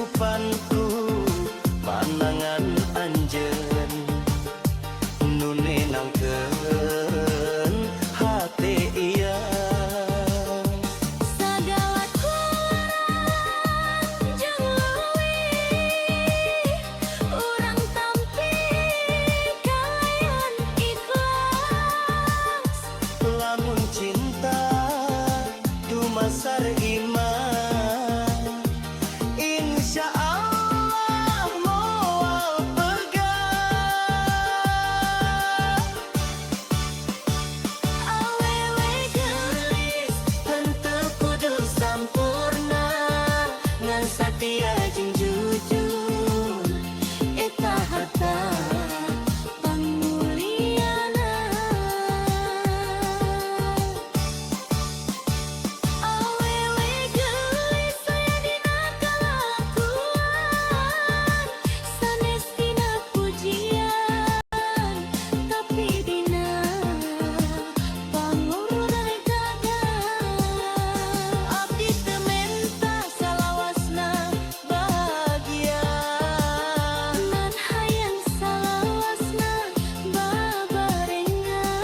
cakupanku panangan anjeun nune nangkeun hate iya Sagala kuaran jeung leuwih urang tampi kalayan ikhlas lamun cinta dumasar iman insya Allah moal pegang awewe geulis henteu kudu sampurna ngan satia jeung jujur eta harta panguliana awewe geulis saya dina kalakuan sanes dina pujian tapi dina pangurutan gagal abdi teu menta salawasna bahagia nan hayang salawasna babarengan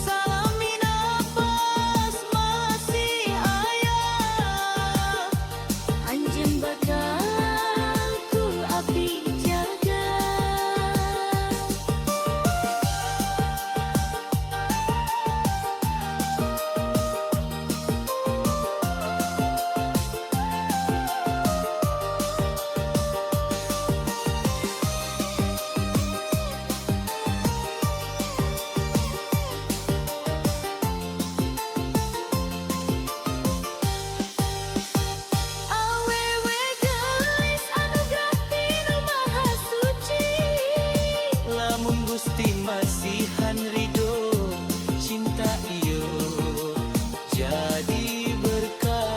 salami nafas masih aya anjeun bakal ku abdi jaga awewe geulis anugerah tinu maha suci lamun Gusti masihan ridho cinta ieu jadi berkah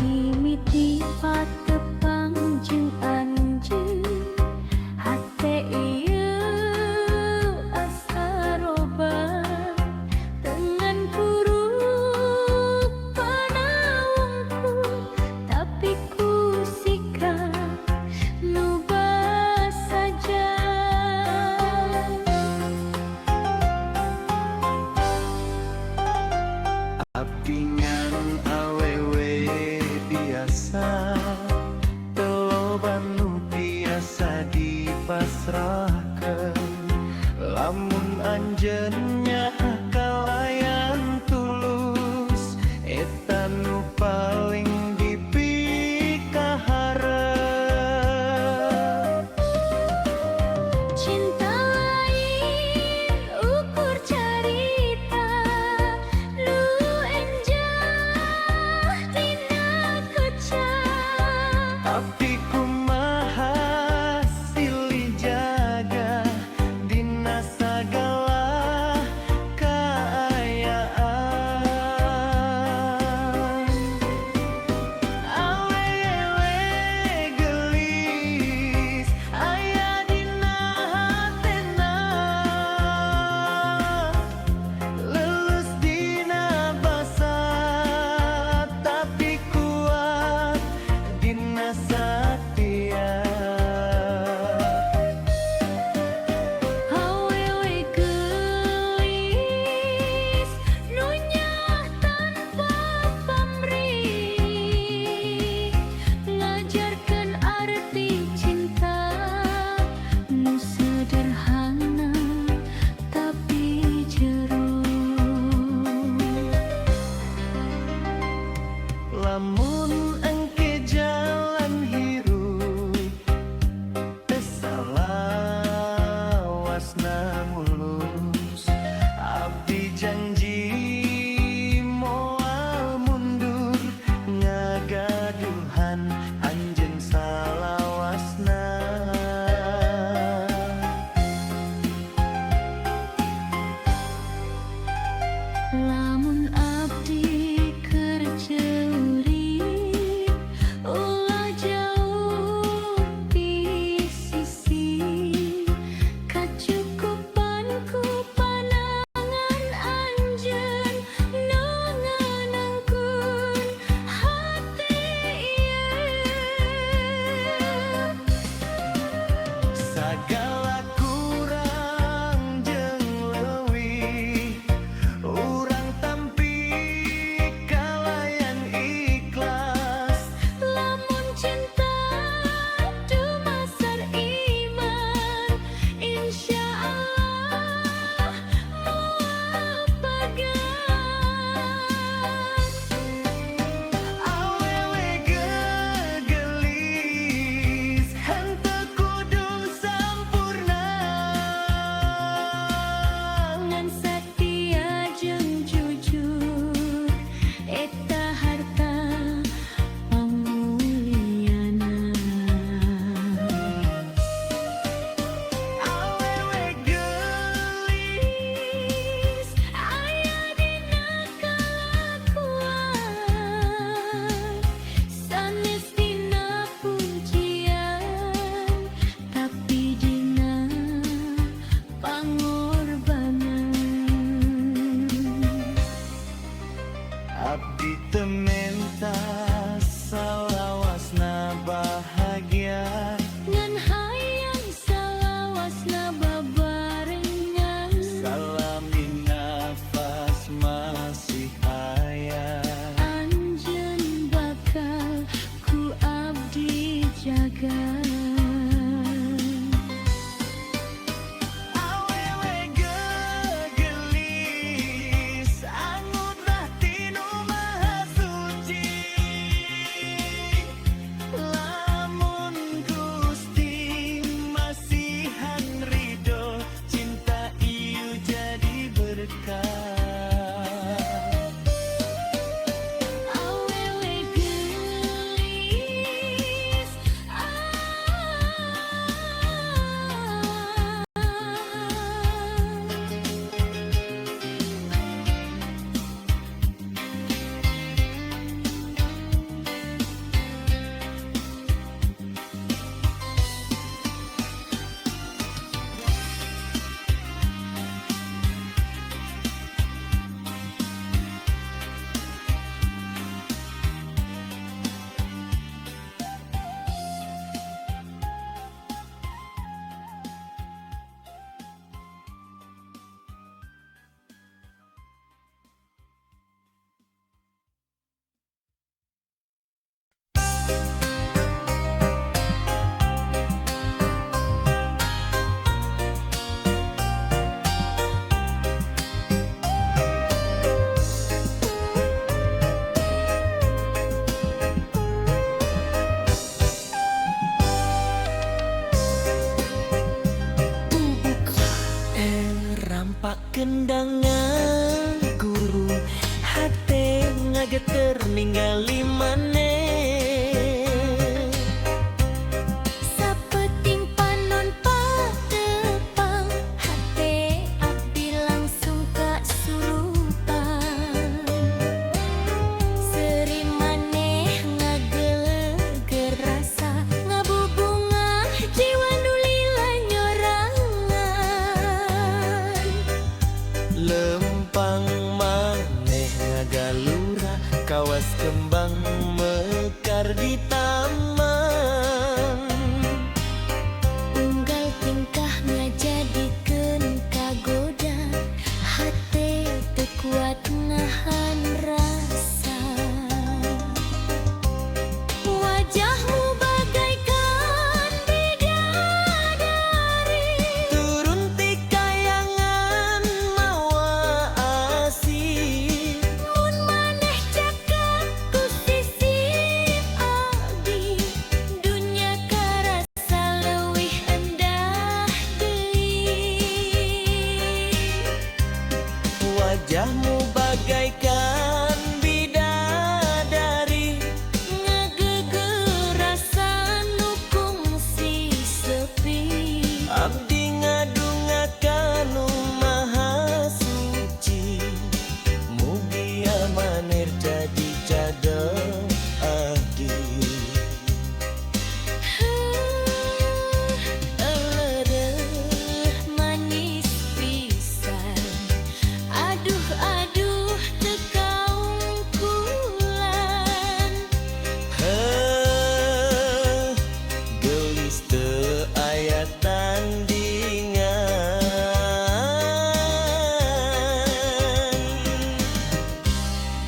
mimiti patepang jeung anjeun hate ieu asa roban dengan puruk panaungku tapi ku sikap nu saja abdi ngan awewe biasa teloban nu biasa dipasrahkeun lamun anjeunnya kalayan tulus eta nu paling dipikaharep cinta lain ukur carita nu enjah dina kecah abdi kumaha silih jaga dina sagala kaayaan awewe geulis aya dina hate Pak kendangan guru hati ngageter ningali maneh. Sapeting panon patepang hate abdi langsung kasurupan. Seri maneh ngageleger rasa ngabubungah jiwa nu lila nyorangan. Lempang maneh ngagalura kawas kembang mekar di taman. Unggal tingkah ngajadikeun kagoda hate teu kuat nahan rasa. Wajahmu bagaikan bidadari, Turun ti kayangan mawa asih. mun maneh cakap ku sisi abdi, dunya karasa leuwih endah deui. Wajahmu bagaikan bidadari, Ngageugeur rasa nu kungsi sepi. abdi ngadungakan nu maha suci. Mugi amanir jadi cadel abdi. Elereuh manis pisan, aduh aduh teu kaungkulan. Heuh, gelis teu aya tandingan.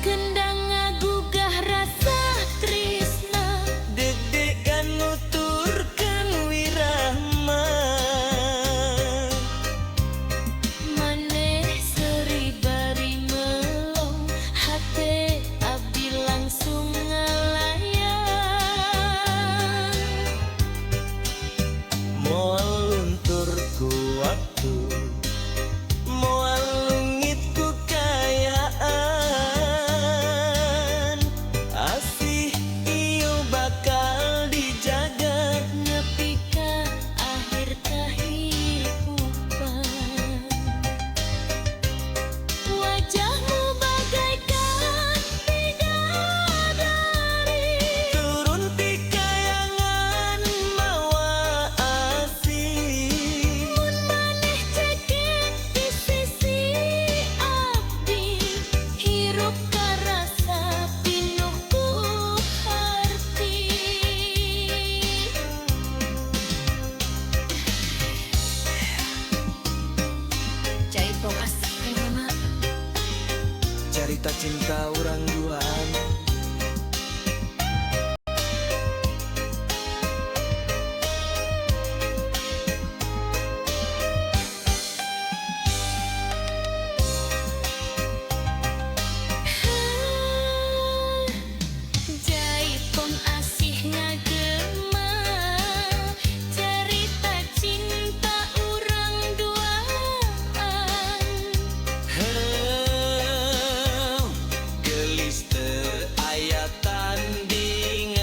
Kendang ngagugah rasa tresna, Deg-degan nuturkeun wirahma. maneh seri bari melong hate abdi langsung ngalayang. Moal luntur ku waktu, moal lungit ku kayaan. Asih ieu bakal dijaga. Nepi ka akhir kahirupan. Wajahmu bagaikan bidadari, Turun ti kayangan mawa asih. mun maneh cekek di sisi abdi, hirup karasa pinuh ku harti. Jaipong asik mama. Carita cinta urang duaan. Jaipong asih ngagema, cerita cinta urang duaan. Heuh, gelis teu aya tandingan.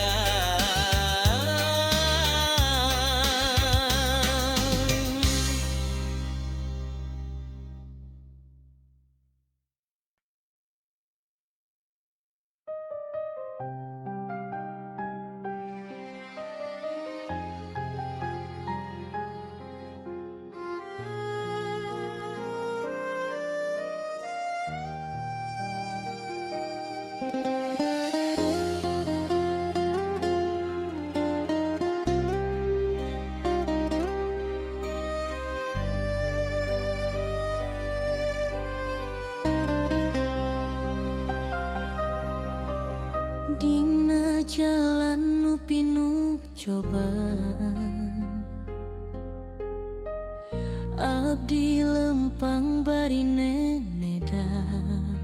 Dina jalan nu pinuh cobaan, abdi lempang bari nenedan.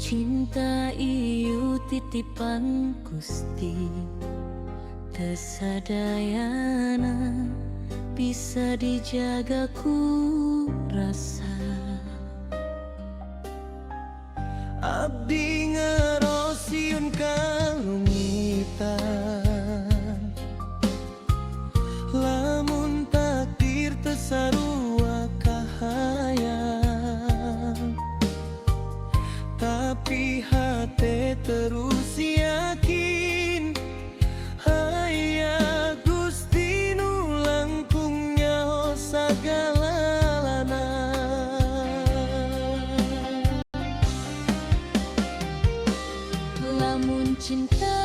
Cinta ieu titipan Gusti, teu sadayana bisa bisa dijaga ku rasa. Abdi ngerosiun kalungitan, lamun takdir tesarua kahayang, tapi hati terus yakin aya Gusti nu langkung nyaho sagalana. Lamun cinta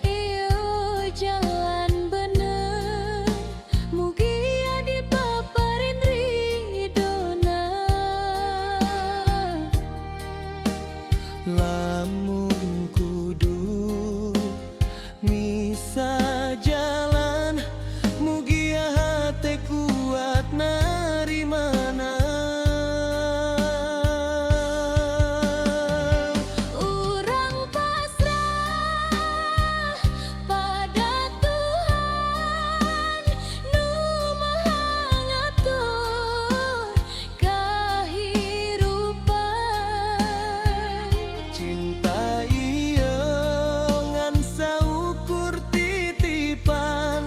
iyo jalan bener, mugi adi paparin ridona. Lamun kudu misa jalan, mugi hati kuat narimana. Urang pasrah pada Tuhan nu maha ngatur kahirupan. Cinta ieu ngan saukur titipan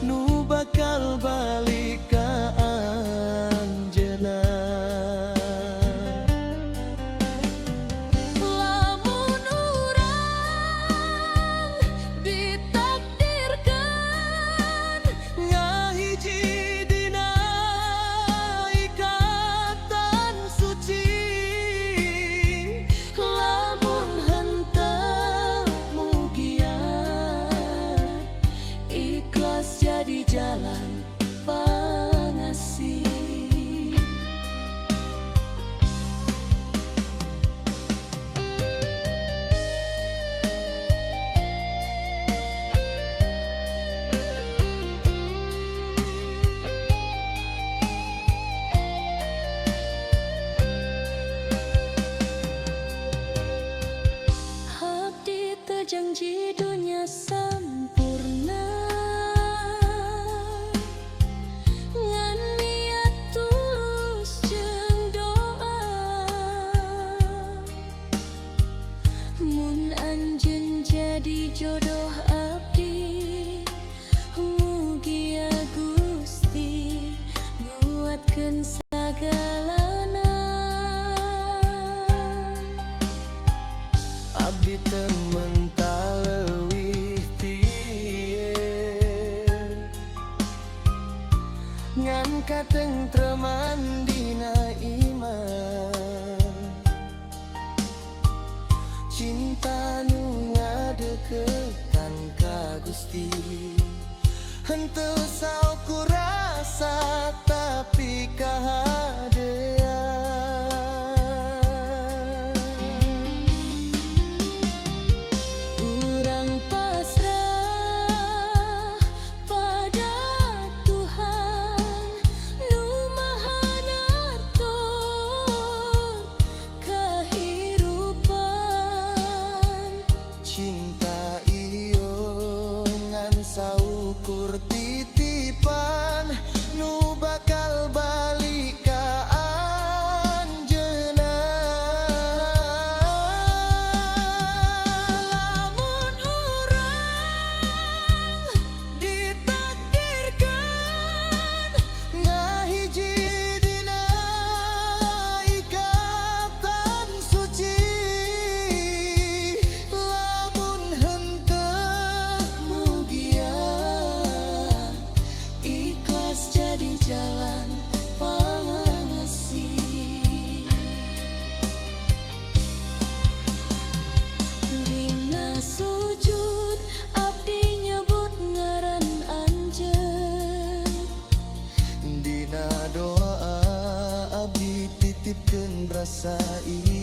nu bakal balik ka anjeunna. Lamun urang ditakdirkan Ngahiji dina ikatan suci, lamun henteu mugian ikhlas jadi jalan pangasih. Abdi teu janji dunia sampurna, ngan niat tulus jeung doa. Mun anjeun jadi jodoh abdi, mugi ya Gusti nguatkeun sagalana. abdi teu mental leuwih tieun, ngan katentreman dina iman. Cinta nu ngadeukeutkan ka Gusti, henteu saukur rasa tapi kahadean. Urang pasrah pada Tuhan nu maha ngatur kahirupan. Cinta ieu ngan saukur titipan nu bakal balik ka anjeunna. Lamun urang ditakdirkan ngahiji dina ikatan suci, lamun henteu mugian ikhlas jadi jalan pangasih. Dina sujud abdi nyebut ngaran anjeun, Dina doa abdi titipkeun rasa ieu.